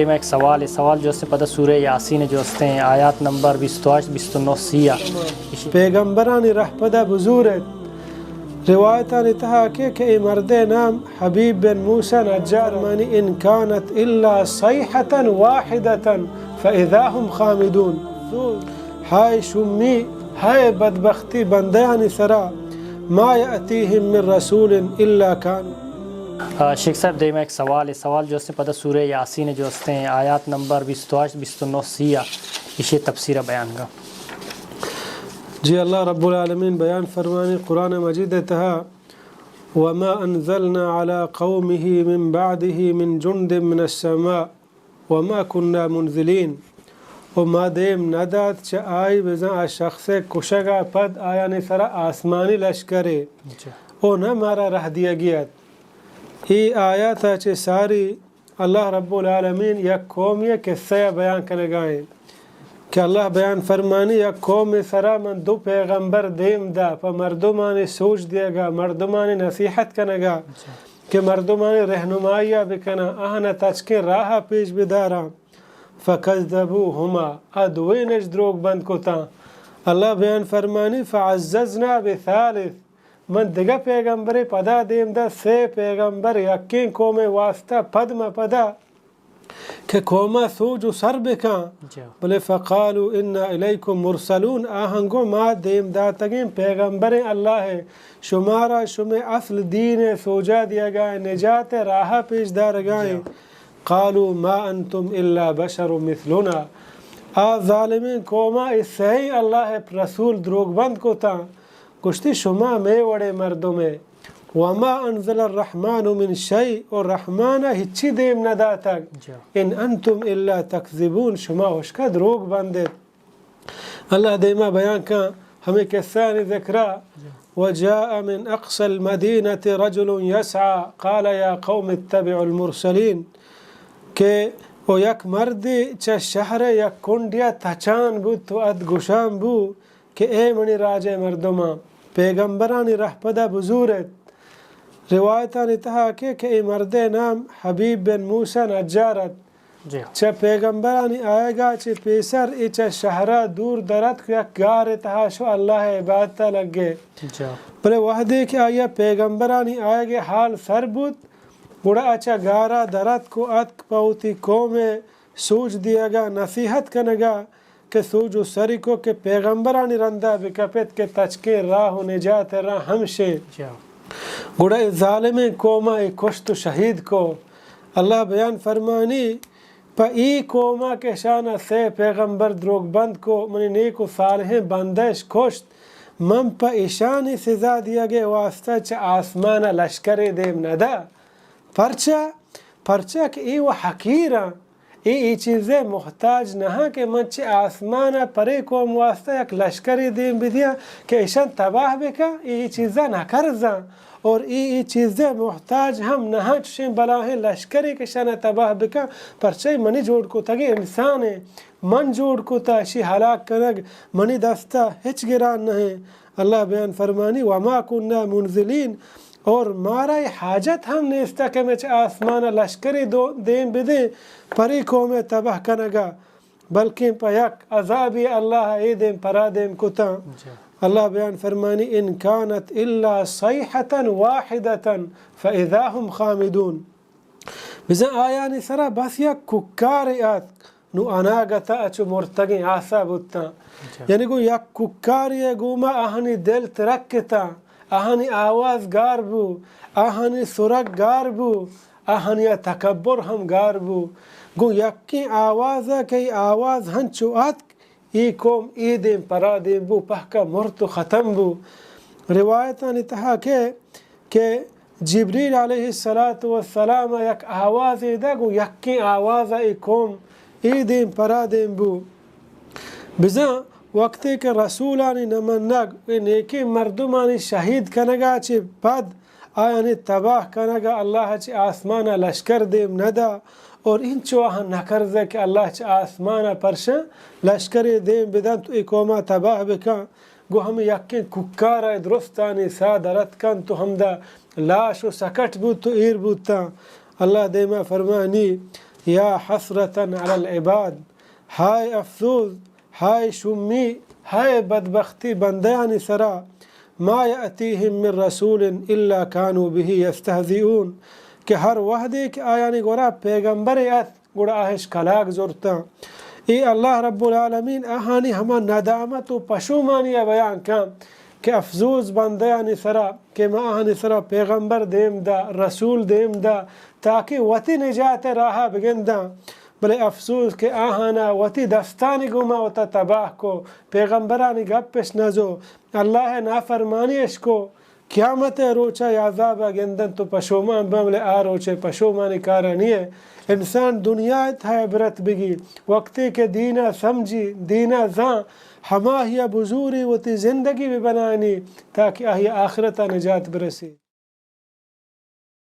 میں ایک سوال جو سے پتہ سورہ یاسین جو ہستے ہیں آیات نمبر 28-29 پیغمبرانی رهپده بزرگ روایتان تها که ای مرد نام حبیب بن موسی نجار مانی ان كانت الا صیحة واحدة فاذا هم خامدون. های شمی های بدبختی بندیانی سرا ما یأتیهم من رسول الا كانوا. شیخ صاحب دے میں ایک سوال جو سے پتہ سورہ یاسین جو ہستے ہیں آیات نمبر 28-29 اسے تفسیر بیان کا. جی اللہ رب العالمین بیان فرمانی قرآن مجید تہا وما انزلنا على قومه من بعده من جند من السماء وما كنا منزلین. و ما دیم نداد چه آئی بزن شخص کشگا پد آیان سر آسمانی لشکرے او نہ مارا رہ دیا گیا. ای آیات چه ساری اللہ رب العالمین یک قومی قصہ بیان کرنے گائیں کہ اللہ بیان فرمانی یک قوم سرا من دو پیغمبر دیم دا پا مردمانی سوچ دیا گا مردمانی نصیحت کرنے گا کہ مردمانی رہنمائیہ بکنا آہنا تچکے راہ پیش بدارا فکذبوہما ادوینش دروگ بند کو تا. اللہ بیان فرمانی فعززنا بثالث من دیگه پیغمبر پدا دیم دا سه پیغمبر یکین قوم واسطه پد ما پدا که قوما سوج و سر بکن بله فقالو انا الیکم مرسلون آهنگو ما دیم دا تگیم پیغمبر اللہ شمارا شما اصل دین سوجا دیا گئے نجات راہ پیش دار گئے. قالوا ما انتم الا بشر مثلنا ظالمین قوما اس سے ہی اللہ رسول دروگ بند کو تا کشتی شما میں وڑے مردوں میں وما انزل الرحمن من شیء اور رحمانہ ہچی دیم ندا تک ان انتم الا تکذبون شما وشکا دروگ بندے. اللہ دیما بیان کا ہمیں قصہ ذکرہ وجاء من اقصى المدینة رجل يسعى قال یا قوم اتبعوا المرسلین کہ او یک مردی چا شہر یک کنڈیا تچان بود تو اد گشام بو کہ اے منی راجے مردمہ پیغمبرانی رهپده بزرگ روایتانی تها که ای مرد نام حبیب بن موسی نجارت چه پیغمبرانی آئیگا چه پیسر ای چه شهره دور درد که یک گار تها شو اللہ عبادت لگے بلے وحدی که آیا پیغمبرانی آئیگا حال سر بود بڑا اچھا گارا درد کو اتک پاوتی قوم سوچ دیا گا نصیحت کنگا کہ سوجو سری کو کہ پیغمبرانی رندہ بکپت کے تچکے راہ و نجات راہ ہمشے گوڑا ظالم قوما ای کشت و شہید کو اللہ بیان فرمانی پا ای قوما کے شانہ سے پیغمبر دروگ بند کو منی نیک و صالحیں بندش کشت من پا ایشانی سزا دیا گے واسطہ چا آسمانہ لشکر دیم ندا پرچہ کہ ای و حقیرہ ای چیزیں محتاج نہ کہ منچ آسمانہ پرے قوم واسطہ یک لشکری دیم بدیا کہ ایشان تباہ بکا ای چیزیں نہ کرزا اور ای چیزیں محتاج ہم نہ چشیں بلاہیں لشکری کہ شان تباہ بکا پرچہ منی جوڑ کو تگی انسان ہے من جوڑ کو تا اشی ہلاک کنگ منی دستا ہچ گران نہیں. اللہ بیان فرمانی وما کننا منزلین اور مارا حاجت ہم نے اس تک میں آسمان لشکری دیم بدیں پری قوم تباہ کنگا بلکہ پیک عذابی اللہ دیم پرا دیم کتا. اللہ بیان فرمانی ان كانت الا صیحة واحدة فاذا هم خامدون. بزن آیانی سرا بس یک ککاری آت نو اناگتا اچو مرتگی آسا بودتا یعنی گو یک ککاری گوما آہنی دل ترکتا آہنی آواز گار بو آہنی سرک گار بو آہنی تکبر ہم گار بو گو یکی آواز ہے کہ آواز ہنچو آت ای قوم ای دیم پرا دیم بو پہکا مرتو ختم بو. روایتان تہا کہ جبریل علیہ السلام یک آواز دا گو یکی آواز ای قوم ای دیم پرا دیم بو. بزن وقتی کہ رسولانی نمنگ نیکی مردمانی شہید کنگا چی پد آیانی تباہ کنگا اللہ چی آسمانا لشکر دیم ندا اور ان چواہاں نکرزے کہ اللہ چی آسمانا پرشن لشکر دیم بدن تو ای قوما تباہ بکن گو ہم یقین ککارا درستانی سادرت کن تو ہم دا لاش و سکٹ بود تو ایر بود تا. اللہ دیما فرمانی یا حسرتاً علی العباد، ہائے افسوس، ہائے شمی، ہائے بدبختی بندیانی سرا، ما یأتیہم من رسول الا کانوا بہ یستہزئون، کہ ہر وحدے کہ آیانی گورا پیغمبر ات گوڑا آہش کلاک زورتا. ای اللہ رب العالمین آہانی ہما ندامت و پشومانی بیان کام کہ افسوس بندیانی سرا کہ ما آہانی سرا پیغمبر دیم دا، رسول دیم دا تاکہ وتی نجات راہا بگن دا، بلے افسوس کہ آہانا وتی دستانی گما وتا تباہ کو، پیغمبرانی گپش نزو، اللہ نافرمانیش کو، قیامت روچا عذاب گندن تو پشومان بملے آ روچے پشومانی کارانی ہے. انسان دنیا تھا عبرت بگی وقتی کہ دینہ سمجھی دینہ زاں ہما ہی بزوری وتی زندگی بھی بنانی تاکہ آہی آخرتہ نجات برسی.